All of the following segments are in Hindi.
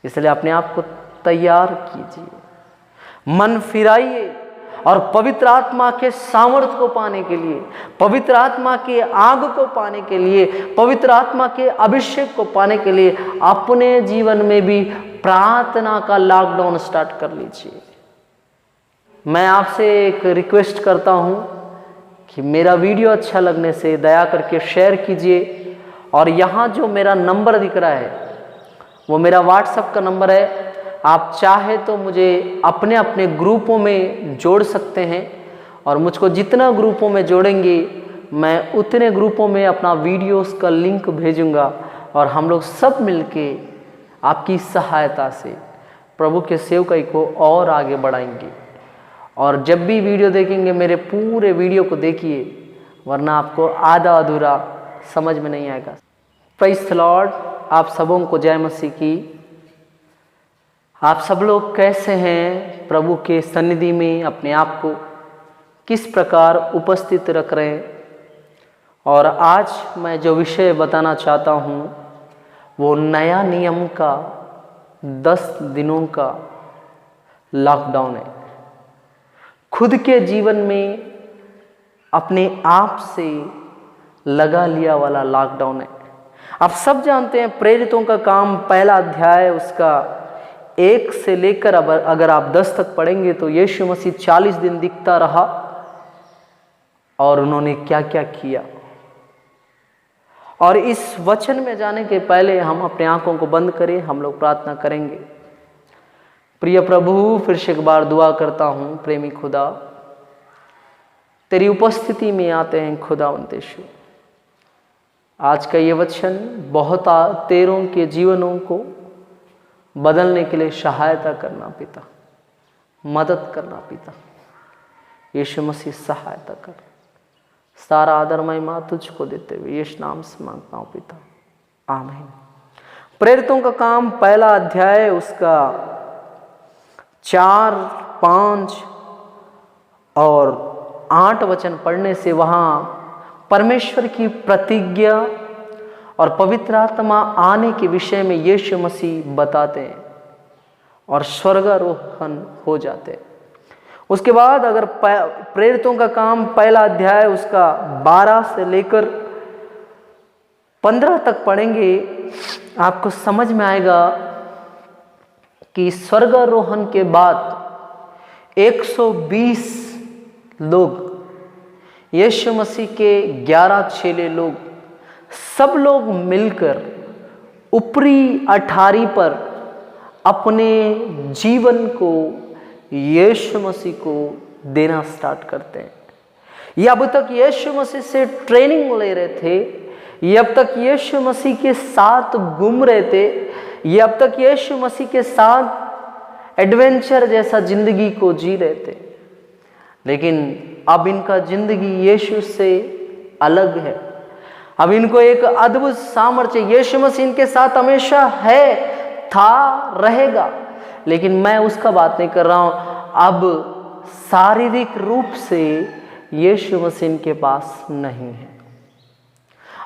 इसलिए अपने आप को तैयार कीजिए, मन फिराइए और पवित्र आत्मा के सामर्थ्य को पाने के लिए, पवित्र आत्मा के आग को पाने के लिए, पवित्र आत्मा के अभिषेक को पाने के लिए अपने जीवन में भी प्रार्थना का लॉकडाउन स्टार्ट कर लीजिए। मैं आपसे एक रिक्वेस्ट करता हूं कि मेरा वीडियो अच्छा लगने से दया करके शेयर कीजिए, और यहाँ जो मेरा नंबर दिख रहा है वो मेरा व्हाट्सएप का नंबर है। आप चाहे तो मुझे अपने अपने ग्रुपों में जोड़ सकते हैं, और मुझको जितना ग्रुपों में जोड़ेंगे मैं उतने ग्रुपों में अपना वीडियोस का लिंक भेजूंगा, और हम लोग सब मिलके आपकी सहायता से प्रभु के सेवकाई को और आगे बढ़ाएंगे। और जब भी वीडियो देखेंगे मेरे पूरे वीडियो को देखिए, वरना आपको आधा अधूरा समझ में नहीं आएगा। Praise the Lord. आप सबों को जय मसीह की। आप सब लोग कैसे हैं? प्रभु के सन्निधि में अपने आप को किस प्रकार उपस्थित रख रहे हैं? और आज मैं जो विषय बताना चाहता हूँ वो नया नियम का 10 दिनों का लॉकडाउन है। खुद के जीवन में अपने आप से लगा लिया वाला लॉकडाउन है। आप सब जानते हैं प्रेरितों का काम पहला अध्याय उसका 1 से लेकर अगर आप 10 तक पढ़ेंगे तो यीशु मसीह 40 दिन दिखता रहा और उन्होंने क्या क्या किया। और इस वचन में जाने के पहले हम अपने आंखों को बंद करें, हम लोग प्रार्थना करेंगे। प्रिय प्रभु, फिर से एक बार दुआ करता हूँ। प्रेमी खुदा, तेरी उपस्थिति में आते हैं खुदावंद यीशु। आज का ये वचन बहुत तेरों के जीवनों को बदलने के लिए सहायता करना पिता, मदद करना पिता। यीशु मसीह सहायता कर। सारा आदर महिमा तुझको देते हुए यीशु नाम से मांगता हूँ पिता, आमीन। प्रेरितों का काम पहला अध्याय उसका 4, 5 और 8 वचन पढ़ने से वहाँ परमेश्वर की प्रतिज्ञा और पवित्र आत्मा आने के विषय में यीशु मसीह बताते हैं और स्वर्गारोहण हो जाते हैं। उसके बाद अगर प्रेरितों का काम पहला अध्याय उसका 12 से लेकर 15 तक पढ़ेंगे, आपको समझ में आएगा कि स्वर्गारोहण के बाद 120 लोग, यीशु मसीह के 11 चेले लोग, सब लोग मिलकर ऊपरी अठारी पर अपने जीवन को यीशु मसीह को देना स्टार्ट करते हैं। ये अब तक यीशु मसीह से ट्रेनिंग ले रहे थे, ये अब तक यीशु मसीह के साथ घूम रहे थे, ये अब तक यीशु मसीह के साथ एडवेंचर जैसा जिंदगी को जी रहे थे। लेकिन अब इनका जिंदगी यीशु से अलग है। अब इनको एक अद्भुत सामर्थ्य, यीशु मसीह इनके साथ हमेशा है, था, रहेगा। लेकिन मैं उसका बात नहीं कर रहा हूं। अब शारीरिक रूप से यीशु मसीह इनके पास नहीं है।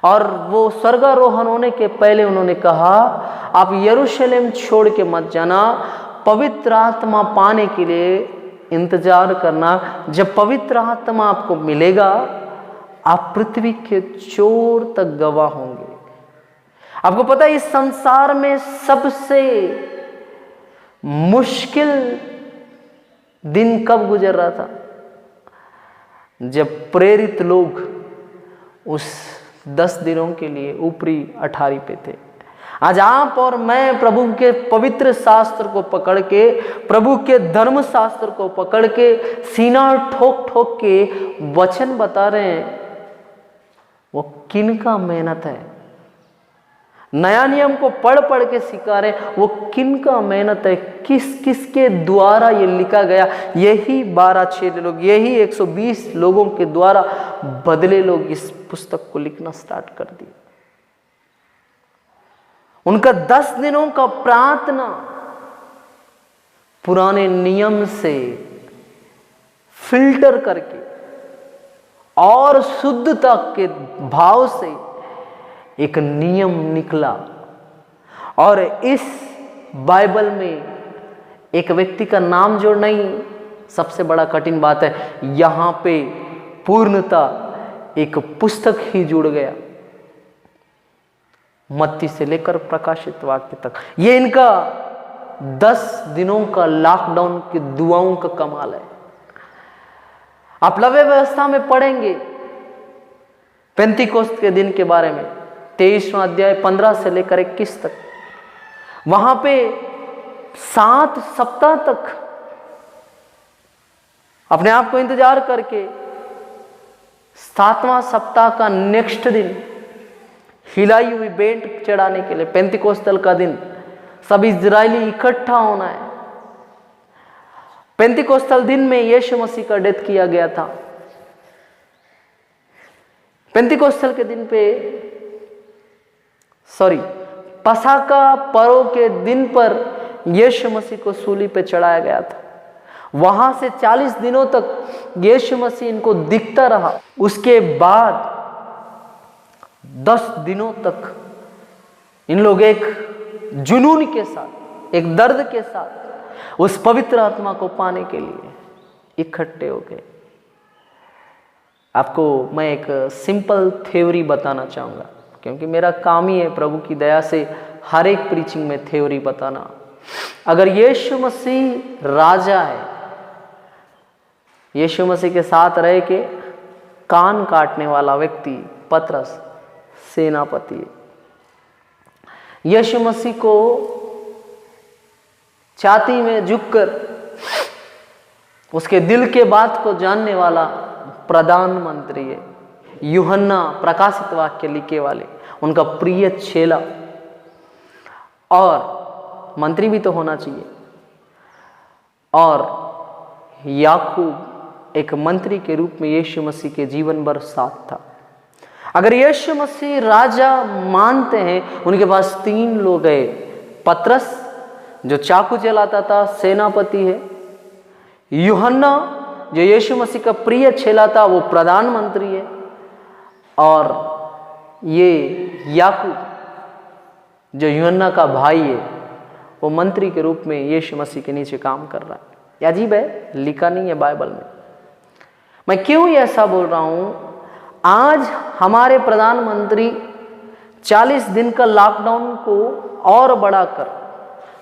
और वो स्वर्गारोहण होने के पहले उन्होंने कहा, आप यरूशलेम छोड़ के मत जाना, पवित्र आत्मा पाने के लिए इंतजार करना। जब पवित्र आत्मा आपको मिलेगा, आप पृथ्वी के चोर तक गवाह होंगे। आपको पता है इस संसार में सबसे मुश्किल दिन कब गुजर रहा था? जब प्रेरित लोग उस 10 दिनों के लिए ऊपरी अठारी पे थे। आज आप और मैं प्रभु के पवित्र शास्त्र को पकड़ के, प्रभु के धर्म शास्त्र को पकड़ के सीना ठोक ठोक के वचन बता रहे हैं। वो किनका मेहनत है? नया नियम को पढ़ पढ़ के सिखा रहे, वो किनका मेहनत है? किस किसके द्वारा ये लिखा गया? यही 12 चेले लोग, यही 120 लोगों के द्वारा बदले लोग इस पुस्तक को लिखना स्टार्ट कर दिए। उनका 10 दिनों का प्रार्थना पुराने नियम से फिल्टर करके और शुद्धता के भाव से एक नियम निकला। और इस बाइबल में एक व्यक्ति का नाम जोड़ना ही सबसे बड़ा कठिन बात है। यहां पे पूर्णता एक पुस्तक ही जुड़ गया, मत्ती से लेकर प्रकाशित वाक्य तक। ये इनका 10 दिनों का लॉकडाउन की दुआओं का कमाल है। आप लव्य व्यवस्था में पढ़ेंगे पेंतीकोस्त के दिन के बारे में, 23वां अध्याय 15 से लेकर 21 तक। वहां पे 7 सप्ताह तक अपने आप को इंतजार करके 7वां सप्ताह का नेक्स्ट दिन हिलाई हुई भेंट चढ़ाने के लिए, पेंतीकोस्तल का दिन, सब इजरायली इकट्ठा होना है। पेंतीकोस्तल दिन में यीशु मसीह का डेथ किया गया था। पेंतीकोस्तल के दिन पे पसाका पर्व के दिन पर यीशु मसीह को सूली पे चढ़ाया गया था। वहां से 40 दिनों तक यीशु मसीह इनको दिखता रहा। उसके बाद 10 दिनों तक इन लोग एक जुनून के साथ, एक दर्द के साथ उस पवित्र आत्मा को पाने के लिए इकट्ठे हो गए। आपको मैं एक सिंपल थ्योरी बताना चाहूँगा, क्योंकि मेरा काम ही है प्रभु की दया से हर एक प्रीचिंग में थ्योरी बताना। अगर यीशु मसीह राजा है, यीशु मसीह के साथ रह के कान काटने वाला व्यक्ति पतरस सेनापति है। यीशु मसीह को छाती में झुककर उसके दिल के बात को जानने वाला प्रधानमंत्री है। यूहन्ना प्रकाशित वाक्य लिखे वाले, उनका प्रिय चेला, और मंत्री भी तो होना चाहिए। और याकूब एक मंत्री के रूप में यीशु मसीह के जीवन भर साथ था। अगर यीशु मसीह राजा मानते हैं, उनके पास 3 लोग हैं। पतरस जो चाकू चलाता था, सेनापति है। यूहन्ना जो यीशु मसीह का प्रिय चेला था, वो प्रधानमंत्री है। और ये याकूब जो यूहन्ना का भाई है, वो मंत्री के रूप में यीशु मसीह के नीचे काम कर रहा है। ये अजीब है, लिखा नहीं है बाइबल में। मैं क्यों ये ऐसा बोल रहा हूं? आज हमारे प्रधानमंत्री 40 दिन का लॉकडाउन को और बढ़ाकर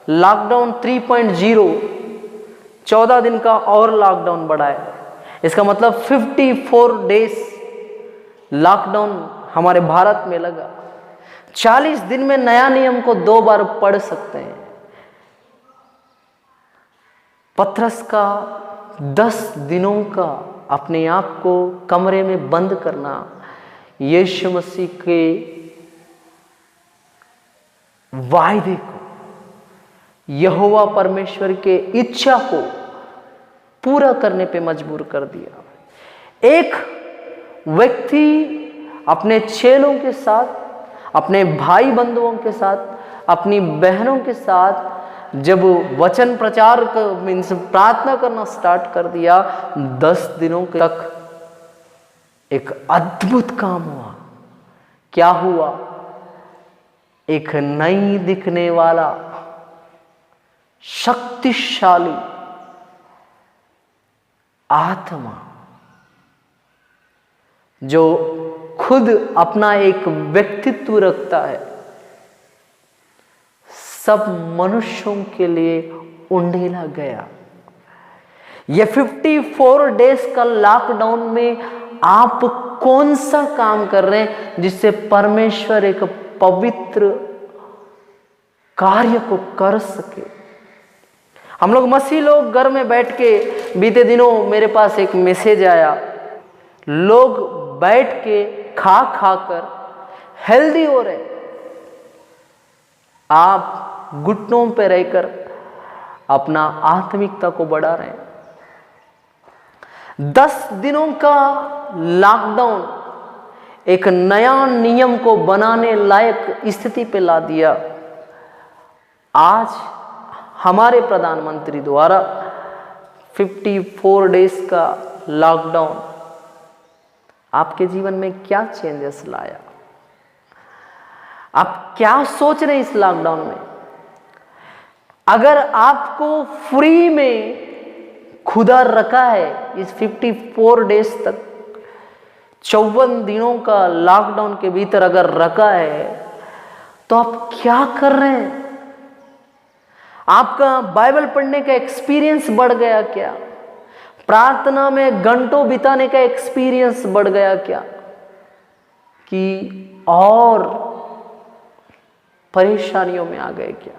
लॉकडाउन 3.0 14 दिन का और लॉकडाउन बढ़ाए। इसका मतलब 54 डेज लॉकडाउन हमारे भारत में लगा। 40 दिन में नया नियम को 2 बार पढ़ सकते हैं। पतरस का 10 दिनों का अपने आप को कमरे में बंद करना यीशु मसीह के वायदे को, यहोवा परमेश्वर के इच्छा को पूरा करने पे मजबूर कर दिया। एक व्यक्ति अपने चेलों के साथ, अपने भाई बंधुओं के साथ, अपनी बहनों के साथ जब वचन प्रचार मीन्स प्रार्थना करना स्टार्ट कर दिया, 10 दिनों तक एक अद्भुत काम हुआ। क्या हुआ? एक नई दिखने वाला शक्तिशाली आत्मा, जो खुद अपना एक व्यक्तित्व रखता है, सब मनुष्यों के लिए उंडेला गया। ये 54 डेज का लॉकडाउन में आप कौन सा काम कर रहे हैं जिससे परमेश्वर एक पवित्र कार्य को कर सके? हम लोग मसीह लोग घर में बैठ के, बीते दिनों मेरे पास एक मैसेज आया, लोग बैठ के खा कर हेल्दी हो रहे, आप घुटनों पे रहकर अपना आत्मिकता को बढ़ा रहे हैं। 10 दिनों का लॉकडाउन एक नया नियम को बनाने लायक स्थिति पे ला दिया। आज हमारे प्रधानमंत्री द्वारा 54 डेज का लॉकडाउन आपके जीवन में क्या चेंजेस लाया? आप क्या सोच रहे हैं इस लॉकडाउन में? अगर आपको फ्री में खुदा रखा है इस 54 डेज तक, 54 दिनों का लॉकडाउन के भीतर अगर रखा है, तो आप क्या कर रहे हैं? आपका बाइबल पढ़ने का एक्सपीरियंस बढ़ गया क्या? प्रार्थना में घंटों बिताने का एक्सपीरियंस बढ़ गया क्या? कि और परेशानियों में आ गए क्या?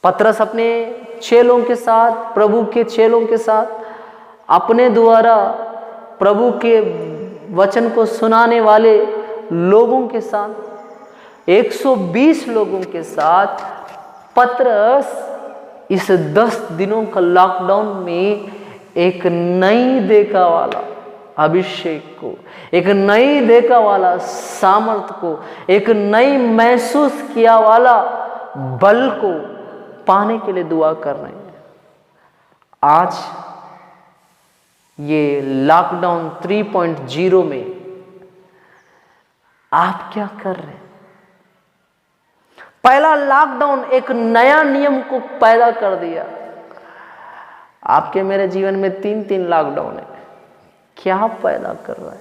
पतरस अपने चेलों के साथ, प्रभु के चेलों के साथ, अपने द्वारा प्रभु के वचन को सुनाने वाले लोगों के साथ, 120 लोगों के साथ पतरस इस 10 दिनों का लॉकडाउन में एक नई देखा वाला अभिषेक को, एक नई देखा वाला सामर्थ को, एक नई महसूस किया वाला बल को पाने के लिए दुआ कर रहे हैं। आज ये लॉकडाउन 3.0 में आप क्या कर रहे हैं? पहला लॉकडाउन एक नया नियम को पैदा कर दिया। आपके मेरे जीवन में 3 लॉकडाउन है। क्या पैदा कर रहा है?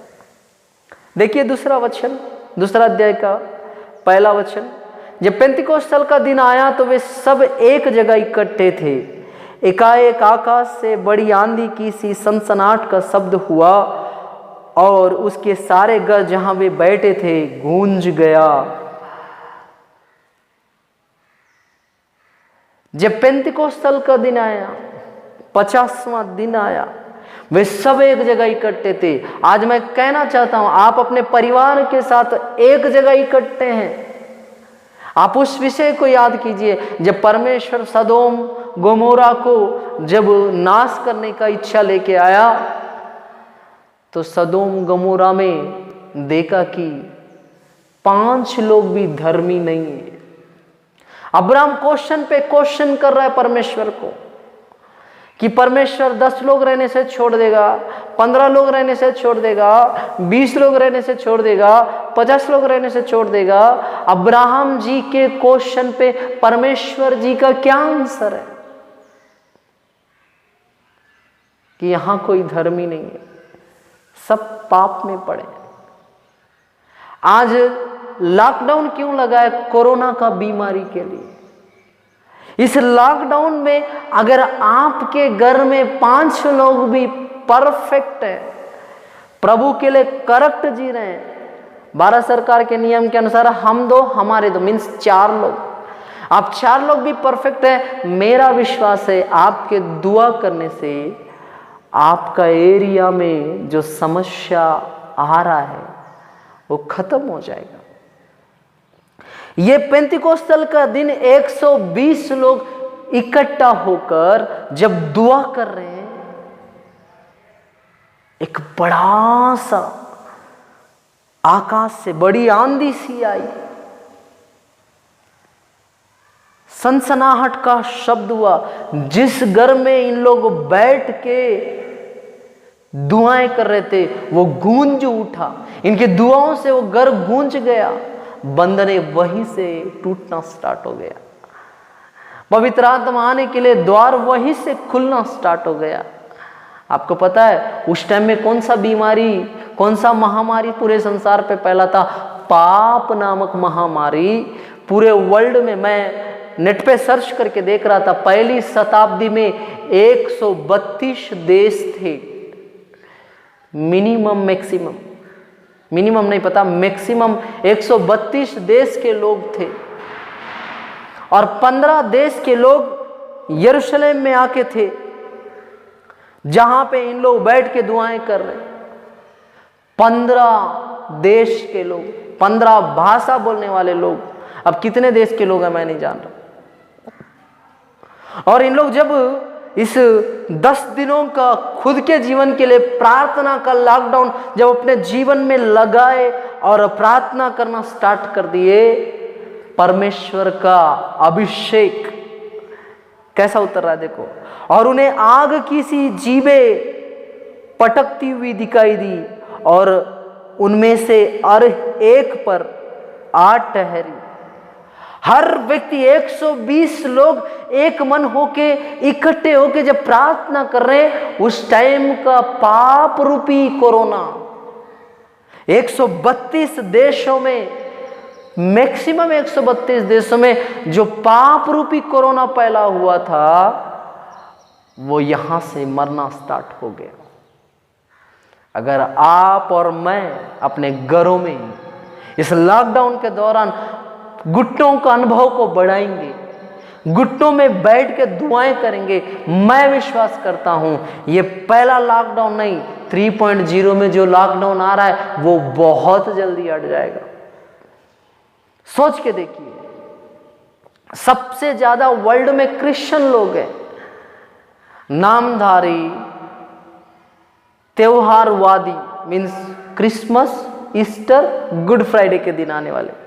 देखिए दूसरा वचन, दूसरा अध्याय का पहला वचन। जब पेंतिकोस्तल का दिन आया तो वे सब एक जगह इकट्ठे थे। एकाएक आकाश से बड़ी आंधी की सी सनसनाहट का शब्द हुआ और उसके सारे घर जहां वे बैठे थे गूंज गया। जब पेंतिकोस्तल का दिन आया, 50वां दिन आया, वे सब एक जगह इकट्ठे थे। आज मैं कहना चाहता हूं, आप अपने परिवार के साथ एक जगह इकट्ठे हैं। आप उस विषय को याद कीजिए जब परमेश्वर सदोम गोमोरा को जब नाश करने का इच्छा लेके आया, तो सदोम गोमोरा में देखा कि 5 लोग भी धर्मी नहीं है। अब्राहम क्वेश्चन पे क्वेश्चन कर रहा है परमेश्वर को कि परमेश्वर 10 लोग रहने से छोड़ देगा, 15 लोग रहने से छोड़ देगा, 20 लोग रहने से छोड़ देगा, 50 लोग रहने से छोड़ देगा। अब्राहम जी के क्वेश्चन पे परमेश्वर जी का क्या आंसर है? कि यहां कोई धर्मी नहीं है, सब पाप में पड़े। आज लॉकडाउन क्यों लगा है? कोरोना का बीमारी के लिए। इस लॉकडाउन में अगर आपके घर में 5 लोग भी परफेक्ट है, प्रभु के लिए करेक्ट जी रहे हैं, भारत सरकार के नियम के अनुसार हम 2 हमारे 2 मीन्स 4 लोग, आप 4 लोग भी परफेक्ट है, मेरा विश्वास है आपके दुआ करने से आपका एरिया में जो समस्या आ रहा है वो खत्म हो जाएगा। ये पेंतिकोस्तल का दिन 120 लोग इकट्ठा होकर जब दुआ कर रहे हैं, एक बड़ा सा आकाश से बड़ी आंधी सी आई, सनसनाहट का शब्द हुआ। जिस घर में इन लोग बैठ के दुआएं कर रहे थे वो गूंज उठा, इनकी दुआओं से वो घर गूंज गया, बंधने वहीं से टूटना स्टार्ट हो गया, पवित्र आत्मा आने के लिए द्वार वहीं से खुलना स्टार्ट हो गया। आपको पता है उस टाइम में कौन सा बीमारी, कौन सा महामारी पूरे संसार पे फैला था? पाप नामक महामारी। पूरे वर्ल्ड में, मैं नेट पे सर्च करके देख रहा था, पहली शताब्दी में 132 देश थे, मिनिमम मैक्सिमम, मिनिमम नहीं पता, मैक्सिमम 132 देश के लोग थे और 15 देश के लोग यरूशलेम में आके थे, जहां पे इन लोग बैठ के दुआएं कर रहे। 15 देश के लोग, 15 भाषा बोलने वाले लोग। अब कितने देश के लोग हैं मैं नहीं जान रहा। और इन लोग जब इस 10 दिनों का खुद के जीवन के लिए प्रार्थना का लॉकडाउन जब अपने जीवन में लगाए और प्रार्थना करना स्टार्ट कर दिए, परमेश्वर का अभिषेक कैसा उतर रहा है देखो। और उन्हें आग की सी जीभें पटकती हुई दिखाई दी और उनमें से हर एक पर 8 ठहरी। हर व्यक्ति 120 लोग एक मन होके इकट्ठे होके जब प्रार्थना कर रहे हैं, उस टाइम का पाप रूपी कोरोना 132 देशों में, मैक्सिमम 132 देशों में जो पाप रूपी कोरोना फैला हुआ था, वो यहां से मरना स्टार्ट हो गया। अगर आप और मैं अपने घरों में इस लॉकडाउन के दौरान घुटनों का अनुभव को बढ़ाएंगे, घुटनों में बैठ के दुआएं करेंगे, मैं विश्वास करता हूं ये पहला लॉकडाउन नहीं, 3.0 में जो लॉकडाउन आ रहा है वो बहुत जल्दी हट जाएगा। सोच के देखिए, सबसे ज्यादा वर्ल्ड में क्रिश्चियन लोग हैं, नामधारी, त्योहारवादी, means Christmas, Easter, Good Friday के दिन आने वाले,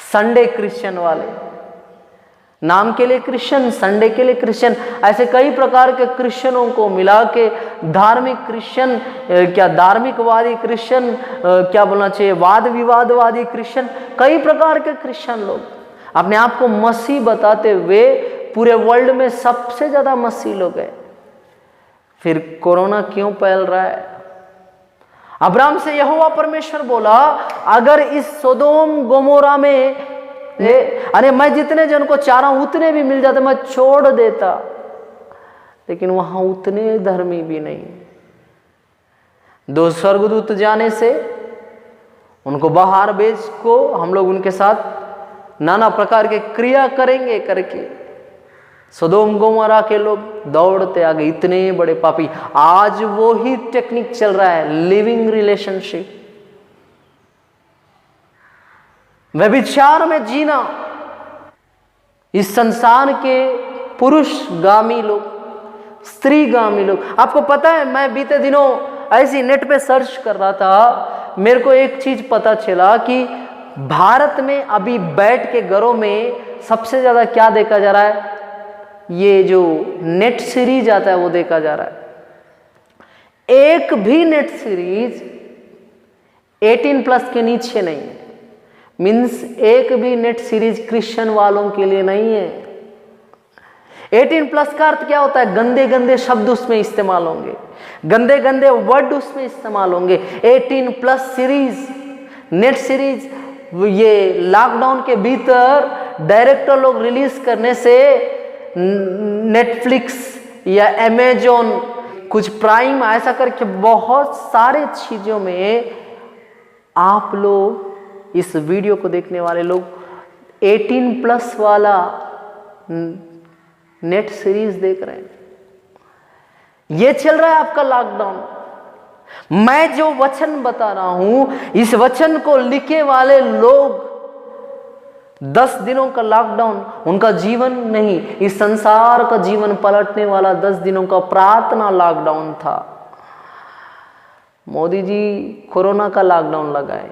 संडे क्रिश्चियन वाले, नाम के लिए क्रिश्चियन, संडे के लिए क्रिश्चियन, ऐसे कई प्रकार के क्रिश्चियनों को मिला के धार्मिक क्रिश्चियन, क्या धार्मिकवादी क्रिश्चियन, क्या बोलना चाहिए, वाद विवादवादी क्रिश्चियन, कई प्रकार के क्रिश्चियन लोग अपने आप को मसीह बताते हुए पूरे वर्ल्ड में सबसे ज्यादा मसीह लोग हैं। फिर कोरोना क्यों फैल रहा है? अब्राहम से यहोवा परमेश्वर बोला, अगर इस सोदोम गोमोरा में अरे मैं जितने जन को चाह रहा हूं उतने भी मिल जाते, मैं छोड़ देता, लेकिन वहां उतने धर्मी भी नहीं। 2 स्वर्गदूत जाने से उनको बाहर भेज को हम लोग उनके साथ नाना प्रकार के क्रिया करेंगे करके सोदोम गोमोरा के लोग दौड़ते आगे, इतने बड़े पापी। आज वो ही टेक्निक चल रहा है, लिविंग रिलेशनशिप, व्यभिचार में जीना। इस संसार के पुरुषगामी लोग, स्त्रीगामी लोग, आपको पता है, मैं बीते दिनों ऐसी नेट पे सर्च कर रहा था, मेरे को एक चीज पता चला कि भारत में अभी बैठ के घरों में सबसे ज्यादा क्या देखा जा रहा है, ये जो नेट सीरीज आता है वो देखा जा रहा है। एक भी नेट सीरीज 18+ के नीचे नहीं है, मीन्स एक भी नेट सीरीज क्रिश्चियन वालों के लिए नहीं है। 18+ का अर्थ क्या होता है? गंदे गंदे शब्द उसमें इस्तेमाल होंगे, गंदे गंदे वर्ड उसमें इस्तेमाल होंगे। 18+ सीरीज, नेट सीरीज, ये लॉकडाउन के भीतर डायरेक्टर लोग रिलीज करने से नेटफ्लिक्स या अमेजोन, कुछ प्राइम, ऐसा करके बहुत सारे चीजों में आप लोग, इस वीडियो को देखने वाले लोग 18+ वाला नेट सीरीज देख रहे हैं। ये चल रहा है आपका लॉकडाउन। मैं जो वचन बता रहा हूं, इस वचन को लिखे वाले लोग 10 दिनों का लॉकडाउन उनका जीवन नहीं, इस संसार का जीवन पलटने वाला 10 दिनों का प्रार्थना लॉकडाउन था। मोदी जी कोरोना का लॉकडाउन लगाए,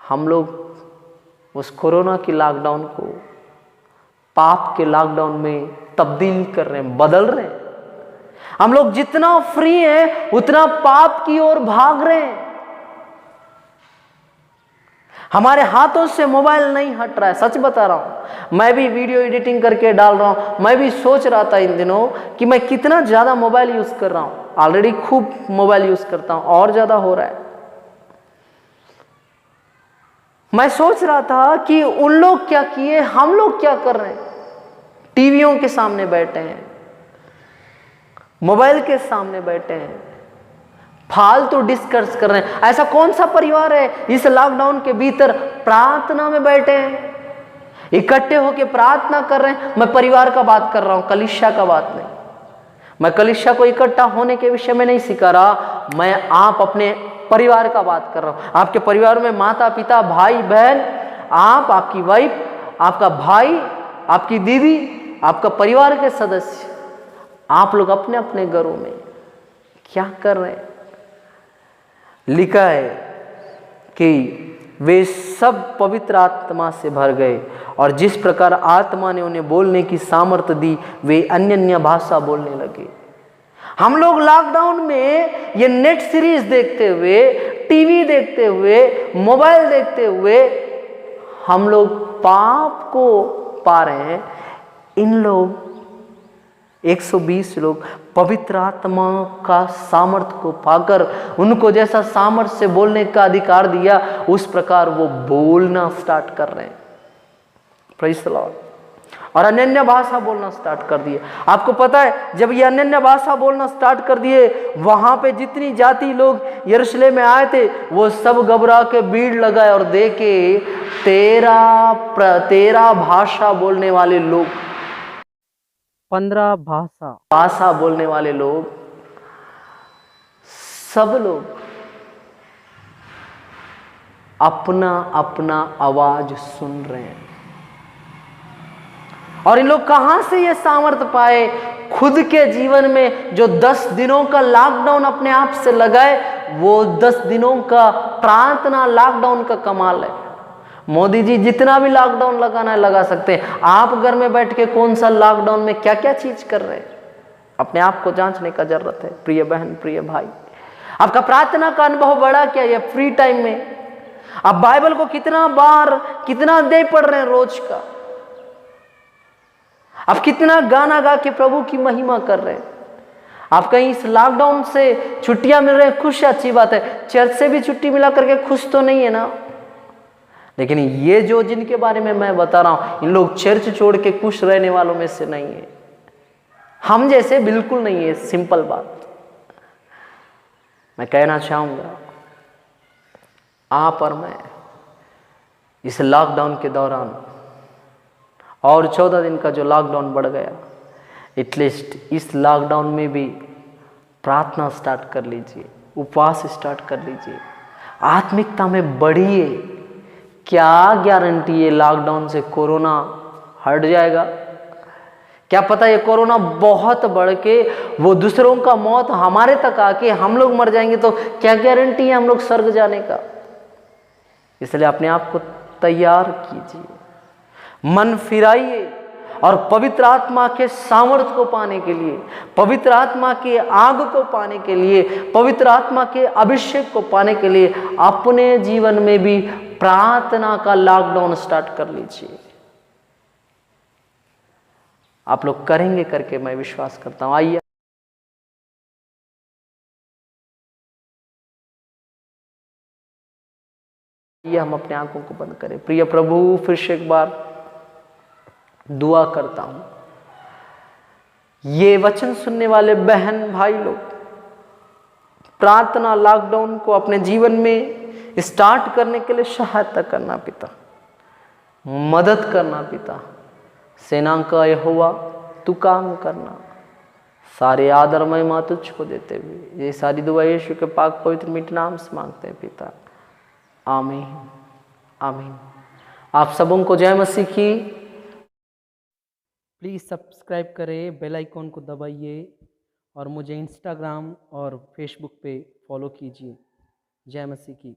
हम लोग उस कोरोना की लॉकडाउन को पाप के लॉकडाउन में तब्दील कर रहे हैं, बदल रहे हैं। हम लोग जितना फ्री हैं उतना पाप की ओर भाग रहे हैं। हमारे हाथों से मोबाइल नहीं हट रहा है, सच बता रहा हूं। मैं भी वीडियो एडिटिंग करके डाल रहा हूं, मैं भी सोच रहा था इन दिनों कि मैं कितना ज्यादा मोबाइल यूज कर रहा हूं। ऑलरेडी खूब मोबाइल यूज करता हूं, और ज्यादा हो रहा है। मैं सोच रहा था कि उन लोग क्या किए, हम लोग क्या कर रहे हैं। टीवियों के सामने बैठे हैं, मोबाइल के सामने बैठे हैं, फालतू डिस्कस कर रहे हैं। ऐसा कौन सा परिवार है इस लॉकडाउन के भीतर प्रार्थना में बैठे हैं, इकट्ठे होकर प्रार्थना कर रहे हैं। मैं परिवार का बात कर रहा हूं, कलीसिया का बात नहीं। मैं कलीसिया को इकट्ठा होने के विषय में नहीं सिखा रहा, मैं आप अपने परिवार का बात कर रहा हूं। आपके परिवार में माता पिता, भाई बहन, आप, आपकी वाइफ, आपका भाई, आपकी दीदी, आपका परिवार के सदस्य, आप लोग अपने अपने घरों में क्या कर रहे हैं। लिखा है कि वे सब पवित्र आत्मा से भर गए और जिस प्रकार आत्मा ने उन्हें बोलने की सामर्थ्य दी, वे अन्य अन्य भाषा बोलने लगे। हम लोग लॉकडाउन में ये नेट सीरीज देखते हुए, टीवी देखते हुए, मोबाइल देखते हुए, हम लोग पाप को पा रहे हैं, इन लोग 120 लोग पवित्र आत्मा का सामर्थ्य को पाकर, उनको जैसा सामर्थ्य से बोलने का अधिकार दिया, उस प्रकार वो बोलना स्टार्ट कर रहे हैं। Praise the Lord. और अन्य भाषा बोलना स्टार्ट कर दिए। आपको पता है, जब ये अन्य भाषा बोलना स्टार्ट कर दिए, वहां पे जितनी जाति लोग यरूशलेम में आए थे, वो सब घबरा के भीड़ लगाए और देखे 13 भाषा बोलने वाले लोग, 15 भाषा बोलने वाले लोग, सब लोग अपना अपना आवाज सुन रहे हैं। और इन लोग कहां से ये सामर्थ्य पाए? खुद के जीवन में जो 10 दिनों का लॉकडाउन अपने आप से लगाए, वो 10 दिनों का प्रार्थना लॉकडाउन का कमाल है। मोदी जी जितना भी लॉकडाउन लगाना है लगा सकते हैं। आप घर में बैठ के कौन सा लॉकडाउन में क्या क्या चीज कर रहे हैं, अपने आप को जांचने का जरूरत है। प्रिय बहन, प्रिय भाई, आपका प्रार्थना का अनुभव बढ़ा क्या? ये फ्री टाइम में आप बाइबल को कितना बार, कितना अध्याय पढ़ रहे हैं रोज का? आप कितना गाना गा के प्रभु की महिमा कर रहे हैं? आप कहीं इस लॉकडाउन से छुट्टियां मिल रहे हैं, खुश, अच्छी बात है। चर्च से भी छुट्टी मिला करके खुश तो नहीं है ना? लेकिन ये जो जिनके बारे में मैं बता रहा हूं, इन लोग चर्च छोड़ के खुश रहने वालों में से नहीं है। हम जैसे बिल्कुल नहीं है। सिंपल बात मैं कहना चाहूंगा, आप और मैं इस लॉकडाउन के दौरान, और 14 दिन का जो लॉकडाउन बढ़ गया, एटलीस्ट इस लॉकडाउन में भी प्रार्थना स्टार्ट कर लीजिए, उपवास स्टार्ट कर लीजिए, आत्मिकता में बढ़िए। क्या गारंटी है लॉकडाउन से कोरोना हट जाएगा? क्या पता ये कोरोना बहुत बढ़ के वो दूसरों का मौत हमारे तक आके हम लोग मर जाएंगे, तो क्या गारंटी है हम लोग स्वर्ग जाने का? इसलिए अपने आप को तैयार कीजिए, मन फिराइए, और पवित्र आत्मा के सामर्थ्य को पाने के लिए, पवित्र आत्मा के आग को पाने के लिए, पवित्र आत्मा के अभिषेक को पाने के लिए अपने जीवन में भी प्रार्थना का लॉकडाउन स्टार्ट कर लीजिए। आप लोग करेंगे करके मैं विश्वास करता हूं। आइए हम अपने आंखों को बंद करें। प्रिय प्रभु, फिर से एक बार दुआ करता हूं, ये वचन सुनने वाले बहन भाई लोग प्रार्थना लॉकडाउन को अपने जीवन में स्टार्ट करने के लिए सहायता करना पिता, मदद करना पिता। सेना का यहोवा तू काम करना। सारे आदर महिमा तुझको देते हुए ये सारी दुआ यीशु के पाक पवित्र मीठे नाम से मांगते हैं पिता, आमीन, आमीन। आप सबों को जय मसीह की। प्लीज़ सब्सक्राइब करें, बेल आइकॉन को दबाइए और मुझे इंस्टाग्राम और फेसबुक पे फॉलो कीजिए। जय मसीह की।